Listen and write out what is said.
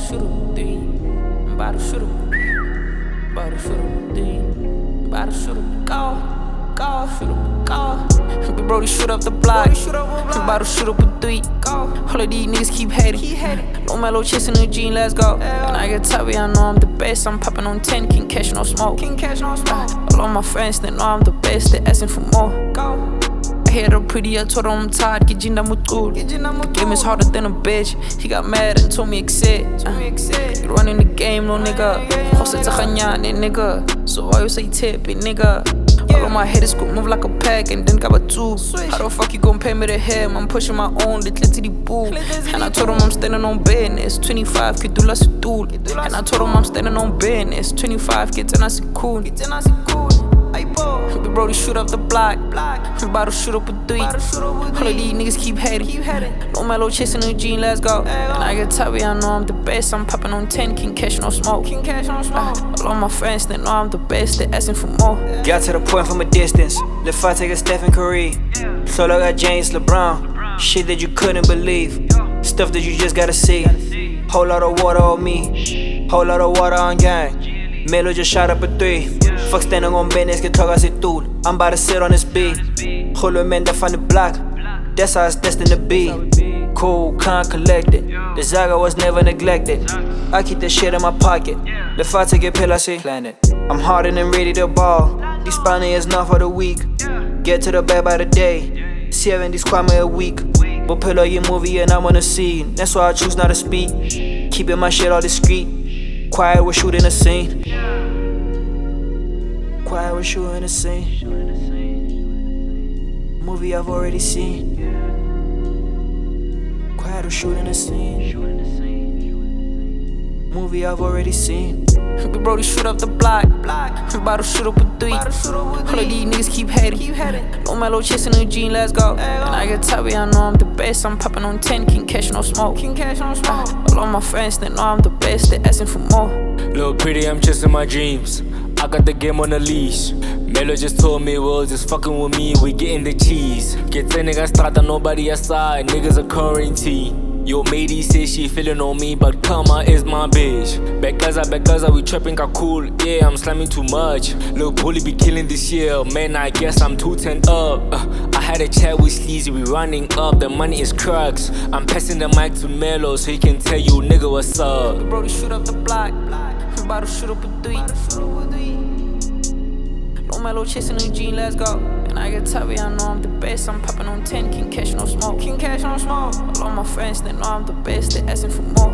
shoot up 3. I'm about to shoot up. About to shoot up 3. About to shoot up. Go. Shoot up. Go. Big Brody shoot up the block. I'm about to shoot up a 3. All of these niggas keep hating. No mellow chasing the G, let's go. And I get tired, I know I'm the best. I'm popping on 10, can't catch no smoke. All of my friends, they know I'm the best. They asking for more. I hit her pretty, I told her I'm tired. Get Jinda Mutul. Game is harder than a bitch. He got mad and told me accept. You running the game, no nigga. Hosted to Khanyane, nigga. So why you say tip, nigga? All of my haters could move like a pack and then got a two. How the fuck you gon' pay me the hair? I'm pushing my own, the clitty boo. And I told him I'm standing on business. 25 could do less tool. And I told him I'm standing on business. 25 get in as cool. Big Brody shoot up the block. I'm about to shoot up a 3. All of these niggas keep hating. No mellow chasing the G, let's go. And I get tired, I know I'm the best. I'm popping on 10, can't catch no smoke. All of my friends, they know I'm the best. They asking for more. Got to the point from a distance. Left I take a Stephen Curry. Solo got James LeBron. Shit that you couldn't believe. Stuff that you just gotta see. Whole lot of water on me. Whole lot of water on gang. Melo just shot up a 3. Fuck standing on business, get talk as a tool. I'm about to sit on this beat. Holo man that find the block. That's how it's destined to be. Cool, calm, collected. The Zaga was never neglected. I keep that shit in my pocket. The fight to get pill, I say planet. I'm hardened and ready to ball. This Spanish is not for the weak. Get to the bed by the day. 70 squad me a week. But pull up your movie and I'm on the scene. That's why I choose not to speak. Keeping my shit all discreet. Quiet, we're shooting a scene. Quiet, we're shooting a scene. Movie I've already seen. Quiet, we're shooting a scene. Movie I've already seen. Big Brody shoot up the block. I'm about to shoot up a 3. All of these niggas keep hating. No mellow chasing the G, let's go. And I get tired, I know I'm the best. I'm popping on 10, can't catch no smoke. All of my friends, they know I'm the best. They asking for more. Little pretty, I'm chasing my dreams. I got the game on a leash. Melo just told me, well, just fucking with me, we getting the cheese. Get 10 niggas strata, nobody aside, niggas are quarantine. Yo, matey say she feeling on me, but karma is my bitch. Bekaza, we trapping got cool. Yeah, I'm slamming too much. Lil' bully be killing this year. Man, I guess I'm too turned up. I had a chat with Sleazy, we running up. The money is crux. I'm passing the mic to Melo so he can tell you, nigga, what's up. Big Brody shoot up the block. I'm about to shoot up a 3. No mellow chasing the G, let's go. And I get tired, I know I'm the best. I'm popping on 10, can't catch no smoke. All of my friends, they know I'm the best. They asking for more.